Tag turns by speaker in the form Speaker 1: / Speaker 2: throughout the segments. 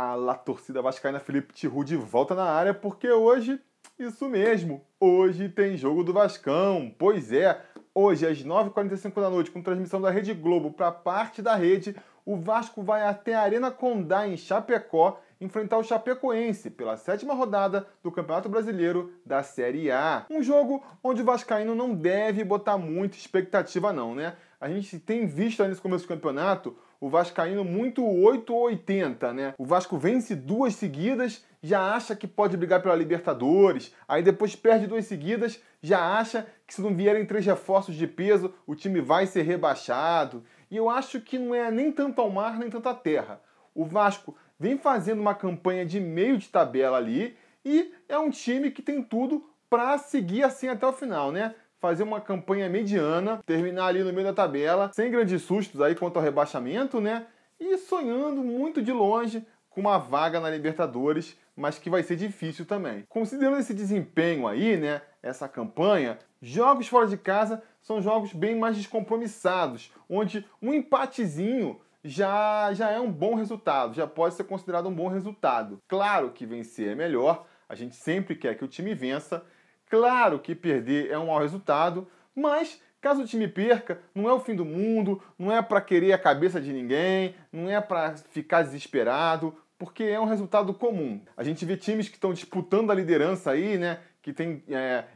Speaker 1: Fala, torcida vascaína, Felipe Tiru de volta na área, porque hoje, isso mesmo, hoje tem jogo do Vascão. Pois é, hoje às 9h45 da noite, com transmissão da Rede Globo para parte da rede, o Vasco vai até a Arena Condá, em Chapecó, enfrentar o Chapecoense pela 7ª rodada do Campeonato Brasileiro da Série A. Um jogo onde o vascaíno não deve botar muita expectativa não, né? A gente tem visto aí nesse começo do campeonato o vascaíno muito 8 ou 80, né? O Vasco vence 2 seguidas, já acha que pode brigar pela Libertadores, aí depois perde 2 seguidas, já acha que se não vierem 3 reforços de peso, o time vai ser rebaixado. E eu acho que não é nem tanto ao mar, nem tanto à terra. O Vasco vem fazendo uma campanha de meio de tabela ali e é um time que tem tudo para seguir assim até o final, né? Fazer uma campanha mediana, terminar ali no meio da tabela, sem grandes sustos aí quanto ao rebaixamento, né? E sonhando muito de longe com uma vaga na Libertadores, mas que vai ser difícil também. Considerando esse desempenho aí, né, essa campanha, jogos fora de casa são jogos bem mais descompromissados, onde um empatezinho já é um bom resultado, já pode ser considerado um bom resultado. Claro que vencer é melhor, a gente sempre quer que o time vença. Claro que perder é um mau resultado, mas caso o time perca, não é o fim do mundo, não é para querer a cabeça de ninguém, não é para ficar desesperado, porque é um resultado comum. A gente vê times que estão disputando a liderança aí, né, que tem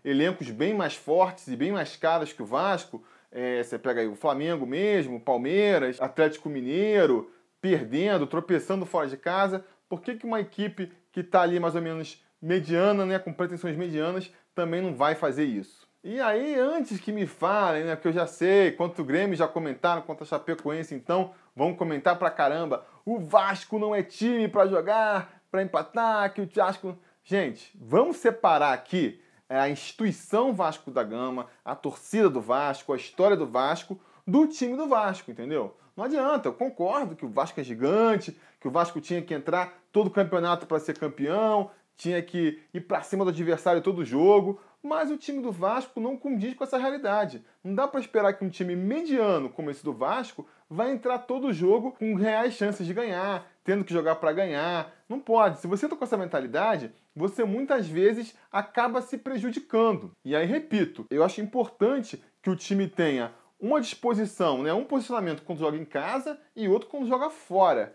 Speaker 1: elencos bem mais fortes e bem mais caros que o Vasco. Você pega aí o Flamengo mesmo, Palmeiras, Atlético Mineiro, perdendo, tropeçando fora de casa. Por que uma equipe que está ali mais ou menos mediana, né, com pretensões medianas, também não vai fazer isso? E aí, antes que me falem, né, porque eu já sei, quanto o Grêmio já comentaram, quanto a Chapecoense, então vão comentar pra caramba, o Vasco não é time pra jogar, pra empatar, que o Vasco... Gente, vamos separar aqui a instituição Vasco da Gama, a torcida do Vasco, a história do Vasco, do time do Vasco, entendeu? Não adianta, eu concordo que o Vasco é gigante, que o Vasco tinha que entrar todo o campeonato para ser campeão, tinha que ir para cima do adversário todo jogo, mas o time do Vasco não condiz com essa realidade. Não dá para esperar que um time mediano como esse do Vasco vai entrar todo jogo com reais chances de ganhar, tendo que jogar para ganhar. Não pode. Se você está com essa mentalidade, você muitas vezes acaba se prejudicando. E aí, repito, eu acho importante que o time tenha uma disposição, né, um posicionamento quando joga em casa e outro quando joga fora.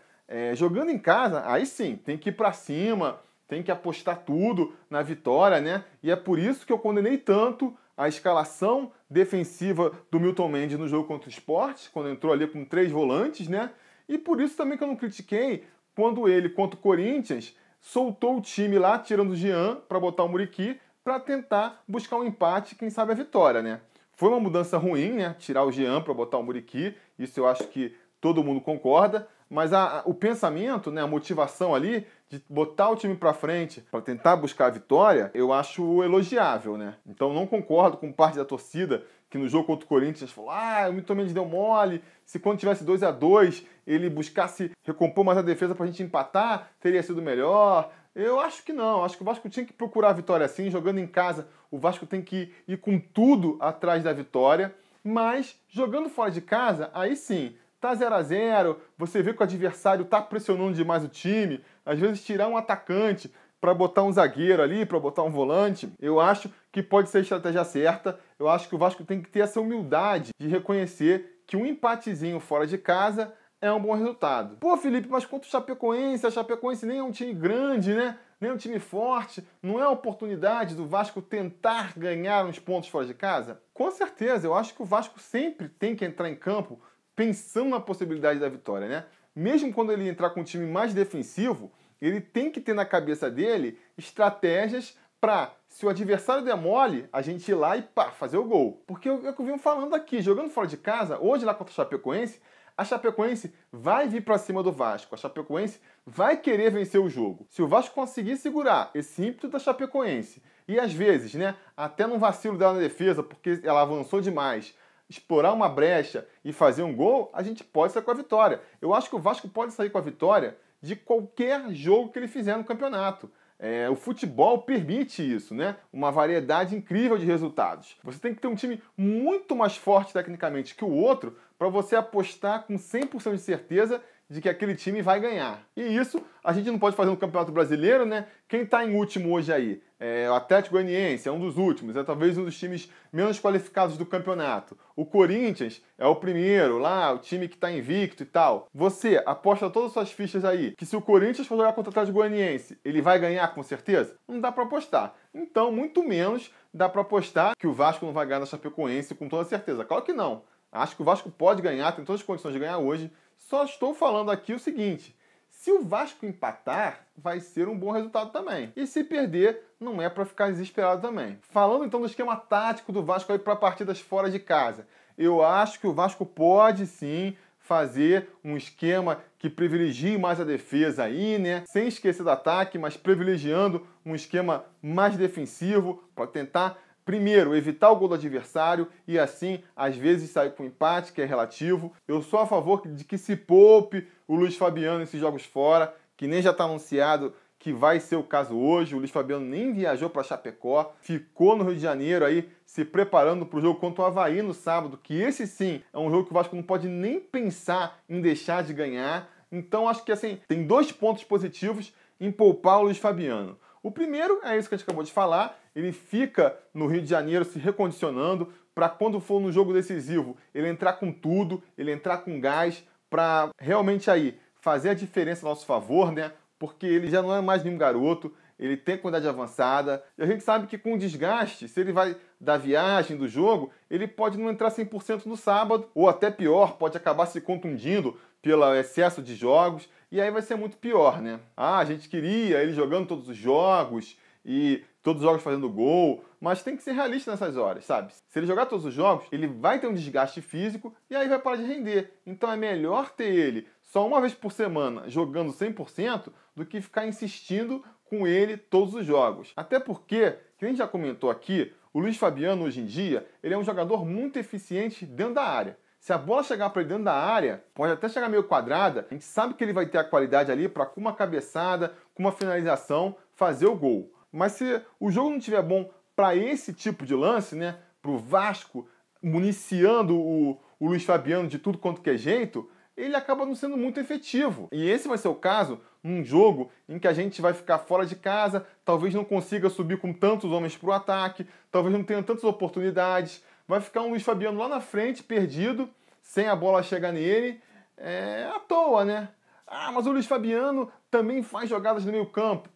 Speaker 1: Jogando em casa, aí sim, tem que ir para cima, tem que apostar tudo na vitória, né? E é por isso que eu condenei tanto a escalação defensiva do Milton Mendes no jogo contra o Sport, quando entrou ali com 3 volantes, né? E por isso também que eu não critiquei quando ele, contra o Corinthians, soltou o time lá, tirando o Jean, para botar o Muriqui, para tentar buscar um empate, quem sabe a vitória, né? Foi uma mudança ruim, né? Tirar o Jean para botar o Muriqui, isso eu acho que todo mundo concorda, mas o pensamento, né, a motivação ali de botar o time para frente para tentar buscar a vitória, eu acho elogiável, né? Então não concordo com parte da torcida que no jogo contra o Corinthians falou: o Milton Mendes deu mole, se quando tivesse 2-2 ele buscasse recompor mais a defesa para a gente empatar, teria sido melhor. Eu acho que não, acho que o Vasco tinha que procurar a vitória assim, jogando em casa, o Vasco tem que ir com tudo atrás da vitória, mas jogando fora de casa, aí sim, tá 0-0, você vê que o adversário tá pressionando demais o time, às vezes tirar um atacante para botar um zagueiro ali, para botar um volante, eu acho que pode ser a estratégia certa. Eu acho que o Vasco tem que ter essa humildade de reconhecer que um empatezinho fora de casa é um bom resultado. Pô, Felipe, mas contra o Chapecoense, a Chapecoense nem é um time grande, né? Nem é um time forte, não é a oportunidade do Vasco tentar ganhar uns pontos fora de casa? Com certeza, eu acho que o Vasco sempre tem que entrar em campo pensando na possibilidade da vitória, né? Mesmo quando ele entrar com um time mais defensivo, ele tem que ter na cabeça dele estratégias para, se o adversário der mole, a gente ir lá e fazer o gol. Porque é o que eu venho falando aqui, jogando fora de casa, hoje lá contra o Chapecoense, a Chapecoense vai vir para cima do Vasco, a Chapecoense vai querer vencer o jogo. Se o Vasco conseguir segurar esse ímpeto da Chapecoense, e às vezes, né, até num vacilo dela na defesa, porque ela avançou demais, explorar uma brecha e fazer um gol, a gente pode sair com a vitória. Eu acho que o Vasco pode sair com a vitória de qualquer jogo que ele fizer no campeonato. O futebol permite isso, né? Uma variedade incrível de resultados. Você tem que ter um time muito mais forte tecnicamente que o outro para você apostar com 100% de certeza de que aquele time vai ganhar. E isso a gente não pode fazer no Campeonato Brasileiro, né? Quem está em último hoje aí? O Atlético Goianiense é um dos últimos, é talvez um dos times menos qualificados do campeonato. O Corinthians é o primeiro lá, o time que está invicto e tal. Você aposta todas as suas fichas aí que se o Corinthians for jogar contra o Atlético Goianiense, ele vai ganhar com certeza? Não dá para apostar. Então, muito menos dá para apostar que o Vasco não vai ganhar na Chapecoense com toda certeza. Claro que não. Acho que o Vasco pode ganhar, tem todas as condições de ganhar hoje. Só estou falando aqui o seguinte: se o Vasco empatar, vai ser um bom resultado também. E se perder, não é para ficar desesperado também. Falando então do esquema tático do Vasco aí para partidas fora de casa, eu acho que o Vasco pode sim fazer um esquema que privilegie mais a defesa aí, né? Sem esquecer do ataque, mas privilegiando um esquema mais defensivo para tentar primeiro, evitar o gol do adversário e assim, às vezes, sair com empate, que é relativo. Eu sou a favor de que se poupe o Luiz Fabiano nesses jogos fora, que nem já está anunciado que vai ser o caso hoje. O Luiz Fabiano nem viajou para Chapecó, ficou no Rio de Janeiro aí, se preparando para o jogo contra o Avaí no sábado, que esse sim é um jogo que o Vasco não pode nem pensar em deixar de ganhar. Então, acho que assim, tem 2 pontos positivos em poupar o Luiz Fabiano. O primeiro é isso que a gente acabou de falar, ele fica no Rio de Janeiro se recondicionando para quando for no jogo decisivo, ele entrar com tudo, ele entrar com gás para realmente aí fazer a diferença a nosso favor, né? Porque ele já não é mais nenhum garoto, ele tem qualidade avançada, e a gente sabe que com o desgaste, se ele vai da viagem, do jogo, ele pode não entrar 100% no sábado, ou até pior, pode acabar se contundindo pelo excesso de jogos, e aí vai ser muito pior, né? A gente queria ele jogando todos os jogos, e todos os jogos fazendo gol, mas tem que ser realista nessas horas, sabe? Se ele jogar todos os jogos, ele vai ter um desgaste físico, e aí vai parar de render. Então é melhor ter ele só uma vez por semana jogando 100% do que ficar insistindo com ele todos os jogos. Até porque, que a gente já comentou aqui, o Luiz Fabiano hoje em dia, ele é um jogador muito eficiente dentro da área. Se a bola chegar para ele dentro da área, pode até chegar meio quadrada, a gente sabe que ele vai ter a qualidade ali para com uma cabeçada, com uma finalização, fazer o gol. Mas se o jogo não estiver bom para esse tipo de lance, né, para o Vasco municiando o Luiz Fabiano de tudo quanto que é jeito, ele acaba não sendo muito efetivo. E esse vai ser o caso num jogo em que a gente vai ficar fora de casa, talvez não consiga subir com tantos homens para o ataque, talvez não tenha tantas oportunidades, vai ficar um Luiz Fabiano lá na frente, perdido, sem a bola chegar nele, à toa, né? Ah, mas o Luiz Fabiano também faz jogadas no meio campo.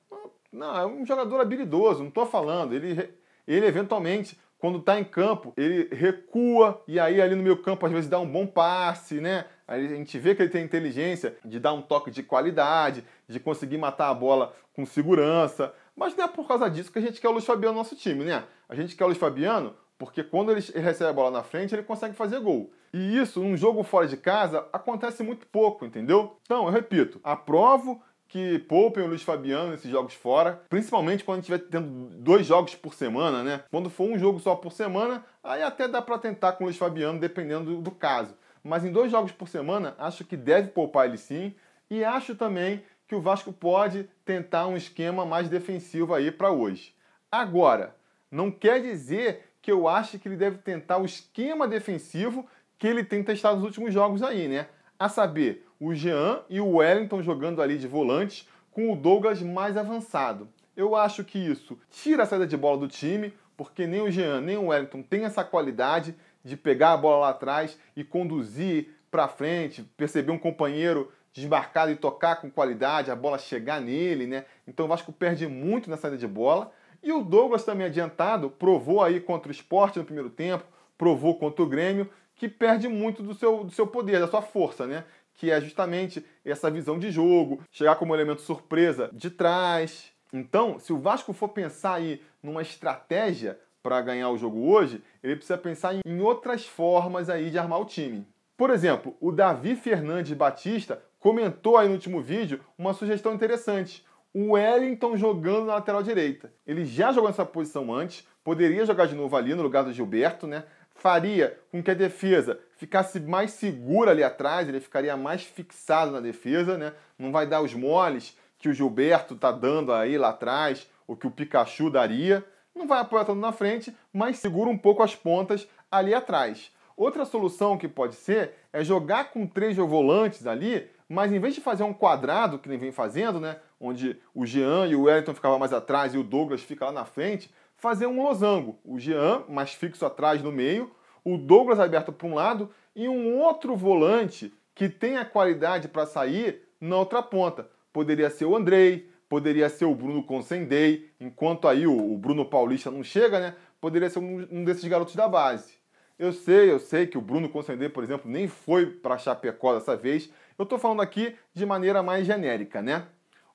Speaker 1: Não, é um jogador habilidoso, não estou falando. Ele eventualmente, quando está em campo, ele recua e aí ali no meio campo às vezes dá um bom passe, né? Aí a gente vê que ele tem inteligência de dar um toque de qualidade, de conseguir matar a bola com segurança. Mas não é por causa disso que a gente quer o Luiz Fabiano no nosso time, né? A gente quer o Luiz Fabiano porque quando ele recebe a bola na frente, ele consegue fazer gol. E isso, num jogo fora de casa, acontece muito pouco, entendeu? Então, eu repito, aprovo que poupem o Luiz Fabiano nesses jogos fora, principalmente quando a gente estiver tendo 2 jogos por semana, né? Quando for um jogo só por semana, aí até dá para tentar com o Luiz Fabiano, dependendo do caso. Mas em 2 jogos por semana, acho que deve poupar ele sim, e acho também que o Vasco pode tentar um esquema mais defensivo aí para hoje. Agora, não quer dizer que eu acho que ele deve tentar o esquema defensivo que ele tem testado nos últimos jogos aí, né? A saber, o Jean e o Wellington jogando ali de volantes com o Douglas mais avançado. Eu acho que isso tira a saída de bola do time, porque nem o Jean nem o Wellington têm essa qualidade de pegar a bola lá atrás e conduzir para frente, perceber um companheiro desmarcado e tocar com qualidade, a bola chegar nele, né? Então o Vasco perde muito na saída de bola. E o Douglas também adiantado, provou aí contra o Sport no primeiro tempo, provou contra o Grêmio, que perde muito do seu poder, da sua força, né? Que é justamente essa visão de jogo, chegar como elemento surpresa de trás. Então, se o Vasco for pensar aí numa estratégia para ganhar o jogo hoje, ele precisa pensar em outras formas aí de armar o time. Por exemplo, o Davi Fernandes Batista comentou aí no último vídeo uma sugestão interessante. O Wellington jogando na lateral direita. Ele já jogou nessa posição antes, poderia jogar de novo ali no lugar do Gilberto, né? Faria com que a defesa ficasse mais segura ali atrás, ele ficaria mais fixado na defesa, né? Não vai dar os moles que o Gilberto tá dando aí lá atrás, ou que o Pikachu daria. Não vai apoiar tanto na frente, mas segura um pouco as pontas ali atrás. Outra solução que pode ser é jogar com 3 volantes ali, mas em vez de fazer um quadrado, que nem vem fazendo, né, onde o Jean e o Wellington ficavam mais atrás e o Douglas fica lá na frente, fazer um losango. O Jean mais fixo atrás no meio, o Douglas aberto para um lado e um outro volante que tem a qualidade para sair na outra ponta. Poderia ser o Andrei, poderia ser o Bruno Consendei, enquanto aí o Bruno Paulista não chega, né? Poderia ser um desses garotos da base. Eu sei que o Bruno Consendei, por exemplo, nem foi para Chapecó dessa vez. Eu estou falando aqui de maneira mais genérica, né?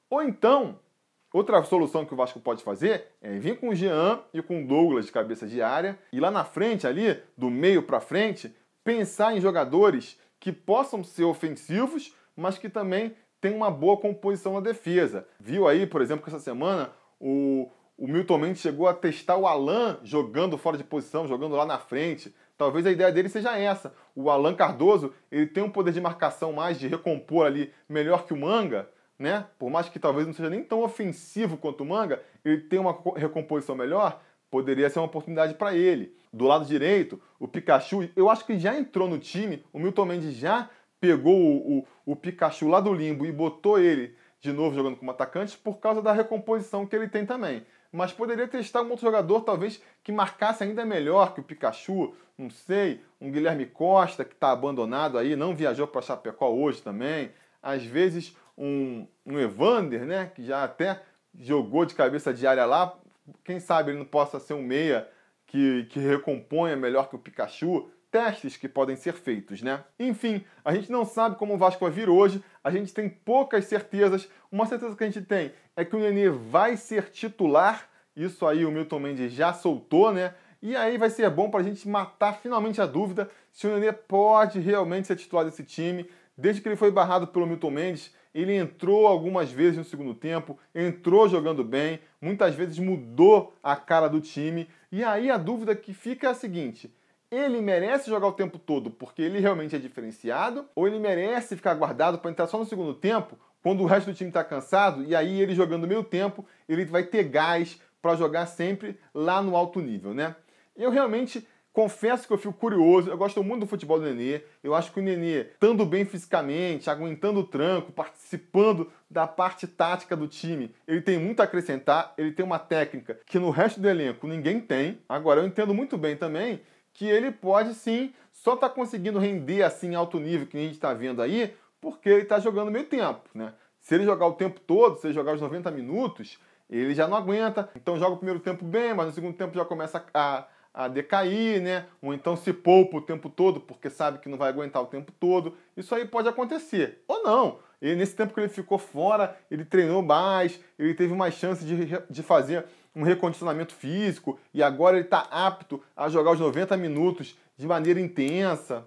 Speaker 1: Ou então, outra solução que o Vasco pode fazer é vir com o Jean e com o Douglas de cabeça de área e lá na frente, ali, do meio para frente, pensar em jogadores que possam ser ofensivos, mas que também tenham uma boa composição na defesa. Viu aí, por exemplo, que essa semana o Milton Mendes chegou a testar o Alan jogando fora de posição, jogando lá na frente. Talvez a ideia dele seja essa. O Alan Cardoso, ele tem um poder de marcação mais, de recompor ali melhor que o Manga, né? Por mais que talvez não seja nem tão ofensivo quanto o Manga, ele tem uma recomposição melhor, poderia ser uma oportunidade para ele. Do lado direito, o Pikachu, eu acho que já entrou no time, o Milton Mendes já pegou o Pikachu lá do limbo e botou ele de novo jogando como atacante por causa da recomposição que ele tem também. Mas poderia testar um outro jogador, talvez, que marcasse ainda melhor que o Pikachu, não sei, um Guilherme Costa, que está abandonado aí, não viajou para Chapecó hoje também. Às vezes um Evander, né, que já até jogou de cabeça de área lá, quem sabe ele não possa ser um meia que recomponha melhor que o Pikachu. Testes que podem ser feitos, né? Enfim, a gente não sabe como o Vasco vai vir hoje, a gente tem poucas certezas. Uma certeza que a gente tem é que o Nenê vai ser titular, isso aí o Milton Mendes já soltou, né? E aí vai ser bom para a gente matar finalmente a dúvida se o Nenê pode realmente ser titular desse time. Desde que ele foi barrado pelo Milton Mendes, ele entrou algumas vezes no segundo tempo, entrou jogando bem, muitas vezes mudou a cara do time. E aí a dúvida que fica é a seguinte: ele merece jogar o tempo todo porque ele realmente é diferenciado? Ou ele merece ficar guardado para entrar só no segundo tempo, quando o resto do time está cansado, e aí ele jogando meio tempo, ele vai ter gás para jogar sempre lá no alto nível, né? Eu realmente confesso que eu fico curioso, eu gosto muito do futebol do Nenê, eu acho que o Nenê, estando bem fisicamente, aguentando o tranco, participando da parte tática do time, ele tem muito a acrescentar, ele tem uma técnica que no resto do elenco ninguém tem. Agora, eu entendo muito bem também que ele pode sim só estar conseguindo render assim em alto nível, que a gente está vendo aí, porque ele está jogando meio tempo, né? Se ele jogar o tempo todo, se ele jogar os 90 minutos, ele já não aguenta, então joga o primeiro tempo bem, mas no segundo tempo já começa a decair, né? Ou então se poupa o tempo todo, porque sabe que não vai aguentar o tempo todo. Isso aí pode acontecer. Ou não. Ele, nesse tempo que ele ficou fora, ele treinou mais, ele teve mais chance de fazer um recondicionamento físico e agora ele está apto a jogar os 90 minutos de maneira intensa.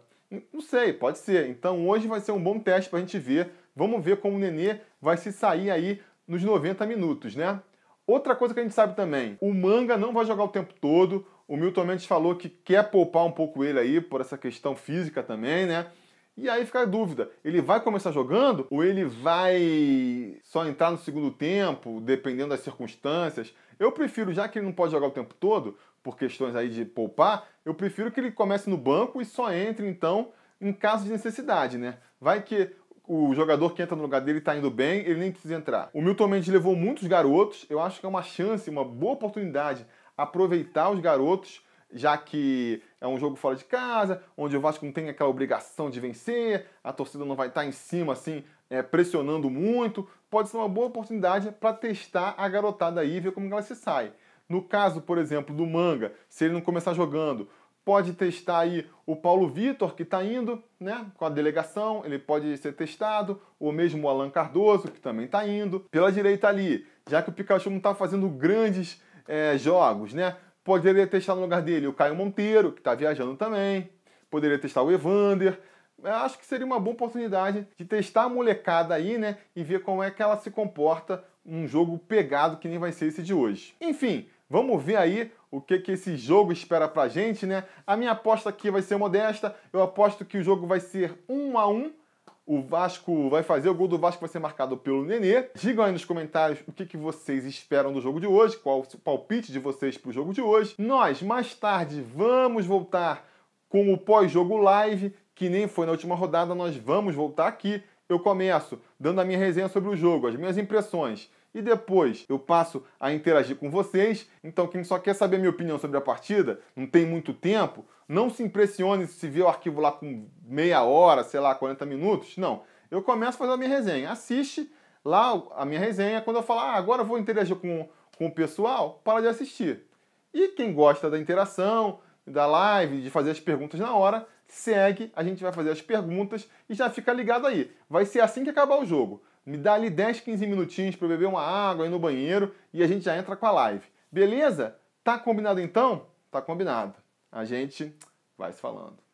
Speaker 1: Não sei, pode ser. Então hoje vai ser um bom teste para a gente ver. Vamos ver como o Nenê vai se sair aí nos 90 minutos, né? Outra coisa que a gente sabe também, o Manga não vai jogar o tempo todo. O Milton Mendes falou que quer poupar um pouco ele aí por essa questão física também, né? E aí fica a dúvida, ele vai começar jogando ou ele vai só entrar no segundo tempo, dependendo das circunstâncias? Eu prefiro, já que ele não pode jogar o tempo todo, por questões aí de poupar, eu prefiro que ele comece no banco e só entre, então, em caso de necessidade, né? Vai que o jogador que entra no lugar dele está indo bem, ele nem precisa entrar. O Milton Mendes levou muitos garotos, eu acho que é uma chance, uma boa oportunidade aproveitar os garotos, já que é um jogo fora de casa, onde o Vasco não tem aquela obrigação de vencer, a torcida não vai estar em cima assim, pressionando muito. Pode ser uma boa oportunidade para testar a garotada aí e ver como ela se sai. No caso, por exemplo, do Manga, se ele não começar jogando, pode testar aí o Paulo Vitor, que está indo, né, com a delegação, ele pode ser testado, ou mesmo o Alan Cardoso, que também está indo. Pela direita ali, já que o Pikachu não está fazendo grandes jogos, né, poderia testar no lugar dele o Caio Monteiro, que está viajando também. Poderia testar o Evander. Eu acho que seria uma boa oportunidade de testar a molecada aí, né? E ver como é que ela se comporta num jogo pegado que nem vai ser esse de hoje. Enfim, vamos ver aí o que esse jogo espera pra gente, né? A minha aposta aqui vai ser modesta. Eu aposto que o jogo vai ser 1-1. O Vasco vai fazer, o gol do Vasco vai ser marcado pelo Nenê. Digam aí nos comentários o que vocês esperam do jogo de hoje, qual o palpite de vocês pro jogo de hoje. Nós, mais tarde, vamos voltar com o pós-jogo live, que nem foi na última rodada, nós vamos voltar aqui. Eu começo dando a minha resenha sobre o jogo, as minhas impressões, e depois eu passo a interagir com vocês. Então quem só quer saber a minha opinião sobre a partida, não tem muito tempo, não se impressione se vê o arquivo lá com meia hora, sei lá, 40 minutos. Não, eu começo a fazer a minha resenha. Assiste lá a minha resenha. Quando eu falar, agora eu vou interagir com o pessoal, para de assistir. E quem gosta da interação, da live, de fazer as perguntas na hora, segue, a gente vai fazer as perguntas e já fica ligado aí. Vai ser assim que acabar o jogo. Me dá ali 10, 15 minutinhos para eu beber uma água aí no banheiro e a gente já entra com a live. Beleza? Tá combinado então? Tá combinado. A gente vai se falando.